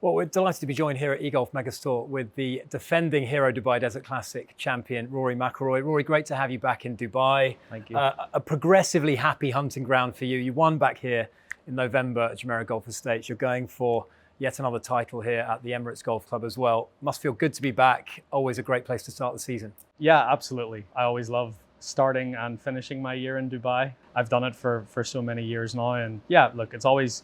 Well, we're delighted to be joined here at eGolf Megastore with the defending Hero Dubai Desert Classic champion, Rory McIlroy. Rory, great to have you back in Dubai. Thank you. A progressively happy hunting ground for you. You won back here in November at Jumeirah Golf Estates. You're going for yet another title here at the Emirates Golf Club as well. Must feel good to be back. Always a great place to start the season. Yeah, absolutely. I always love starting and finishing my year in Dubai. I've done it for so many years now. And yeah, look, it's always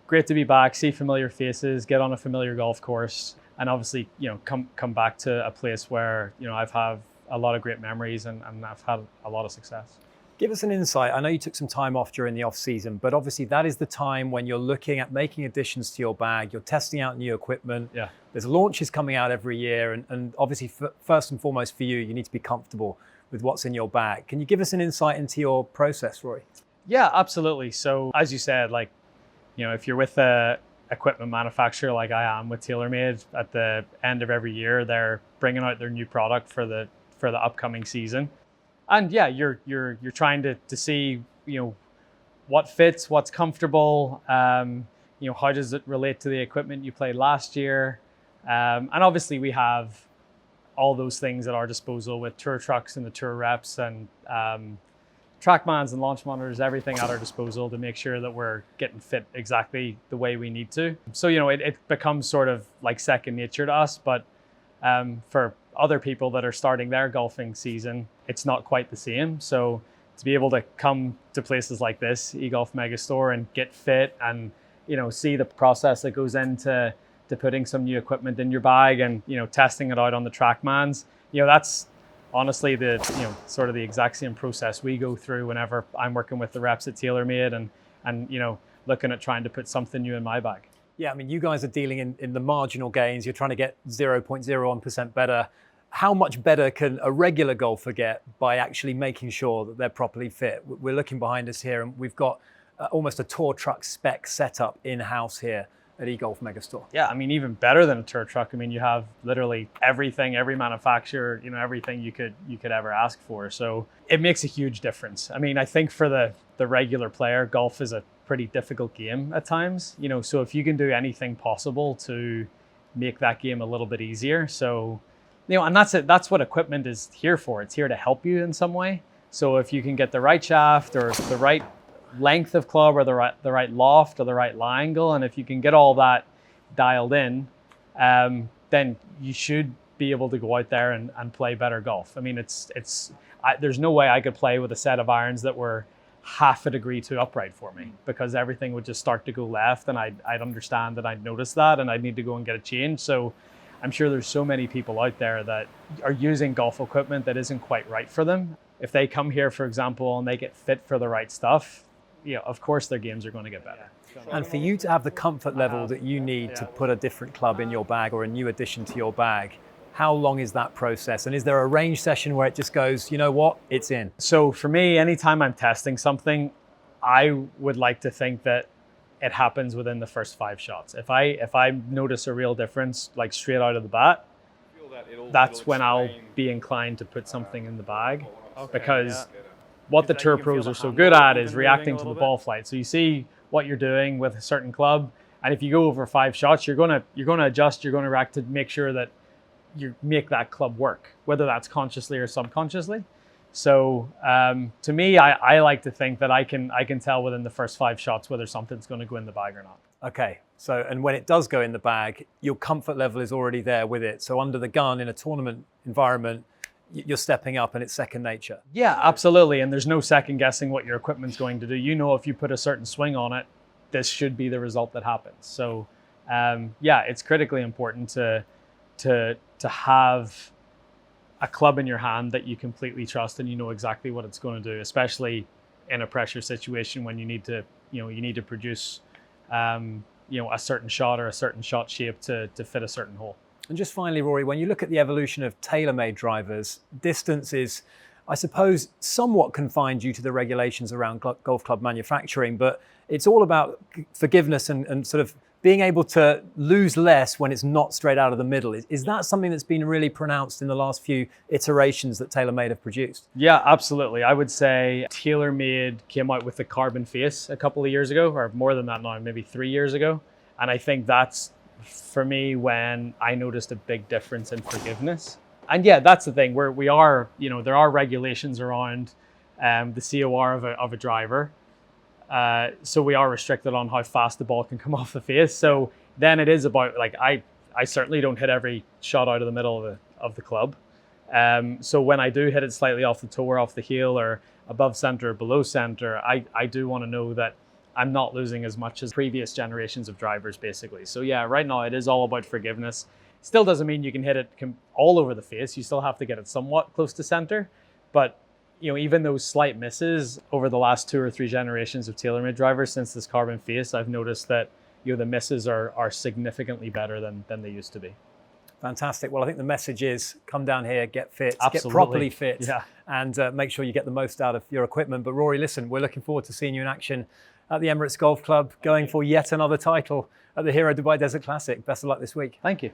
great to be back, see familiar faces, get on a familiar golf course, and obviously, come back to a place where, I've had a lot of great memories and I've had a lot of success. Give us an insight. I know you took some time off during the off season, but obviously that is the time when you're looking at making additions to your bag. You're testing out new equipment. Yeah. There's launches coming out every year. And obviously, first and foremost for you, you need to be comfortable with what's in your bag. Can you give us an insight into your process, Rory? Yeah, absolutely. So as you said, if you're with a equipment manufacturer like I am with TaylorMade, at the end of every year, they're bringing out their new product for the upcoming season. And yeah, you're trying to see, what fits, what's comfortable, how does it relate to the equipment you played last year? And obviously we have all those things at our disposal with tour trucks and the tour reps and TrackMans and launch monitors, everything at our disposal to make sure that we're getting fit exactly the way we need to. So, it becomes sort of like second nature to us, but for other people that are starting their golfing season, it's not quite the same. So to be able to come to places like this, eGolf Megastore, and get fit and, see the process that goes into putting some new equipment in your bag and, testing it out on the TrackMans, that's honestly sort of the exact same process we go through whenever I'm working with the reps at TaylorMade and looking at trying to put something new in my bag. Yeah, I mean, you guys are dealing in the marginal gains. You're trying to get 0.01% better. How much better can a regular golfer get by actually making sure that they're properly fit? We're looking behind us here and we've got almost a tour truck spec setup in-house here at eGolf Megastore. Yeah, I mean, even better than a tour truck. I mean, you have literally everything, every manufacturer, everything you could ever ask for. So it makes a huge difference. I mean, I think for the regular player, golf is a pretty difficult game at times, so if you can do anything possible to make that game a little bit easier. So, and that's it. That's what equipment is here for. It's here to help you in some way. So if you can get the right shaft or the right length of club or the right loft or the right lie angle, and if you can get all that dialed in, then you should be able to go out there and play better golf. I mean, there's no way I could play with a set of irons that were half a degree too upright for me, because everything would just start to go left, and I'd understand that, I'd notice that, and I'd need to go and get it changed. So I'm sure there's so many people out there that are using golf equipment that isn't quite right for them. If they come here, for example, and they get fit for the right stuff, of course their games are going to get better. And for you to have the comfort level that you need to put a different club in your bag or a new addition to your bag, how long is that process? And is there a range session where it just goes, you know what, it's in? So for me, anytime I'm testing something, I would like to think that it happens within the first 5 shots. If I notice a real difference, like straight out of the bat, that's when I'll be inclined to put something in the bag. Because what the tour pros are so good at is reacting to the ball flight. So you see what you're doing with a certain club, and if you go over 5 shots, you're gonna adjust, you're gonna react to make sure that you make that club work, whether that's consciously or subconsciously. So to me, I like to think that I can tell within the first 5 shots whether something's going to go in the bag or not. Okay, so and when it does go in the bag, your comfort level is already there with it. So under the gun in a tournament environment, you're stepping up and it's second nature. Yeah, absolutely. And there's no second guessing what your equipment's going to do. If you put a certain swing on it, this should be the result that happens. So yeah, it's critically important to have a club in your hand that you completely trust and you know exactly what it's going to do, especially in a pressure situation when you need to produce a certain shot or a certain shot shape to fit a certain hole. And just finally, Rory, when you look at the evolution of TaylorMade drivers, distance is, I suppose, somewhat confined due to the regulations around golf club manufacturing, but it's all about forgiveness and sort of being able to lose less when it's not straight out of the middle. Is that something that's been really pronounced in the last few iterations that TaylorMade have produced? Yeah, absolutely. I would say TaylorMade came out with the carbon face a couple of years ago, or more than that now, maybe 3 years ago. And I think that's for me when I noticed a big difference in forgiveness. And yeah, that's the thing where we are, you know, there are regulations around the COR of a driver. So we are restricted on how fast the ball can come off the face. So then it is about, like, I certainly don't hit every shot out of the middle of the club. So when I do hit it slightly off the toe or off the heel or above center or below center, I do want to know that I'm not losing as much as previous generations of drivers, basically. So yeah, right now it is all about forgiveness. Still doesn't mean you can hit it all over the face. You still have to get it somewhat close to center. But you know, even those slight misses over the last 2 or 3 generations of TaylorMade drivers since this carbon face, I've noticed that, you know, the misses are significantly better than they used to be. Fantastic. Well, I think the message is come down here, get fit, Absolutely. get properly fit, Yeah. and make sure you get the most out of your equipment. But Rory, listen, we're looking forward to seeing you in action at the Emirates Golf Club, going for yet another title at the Hero Dubai Desert Classic. Best of luck this week. Thank you.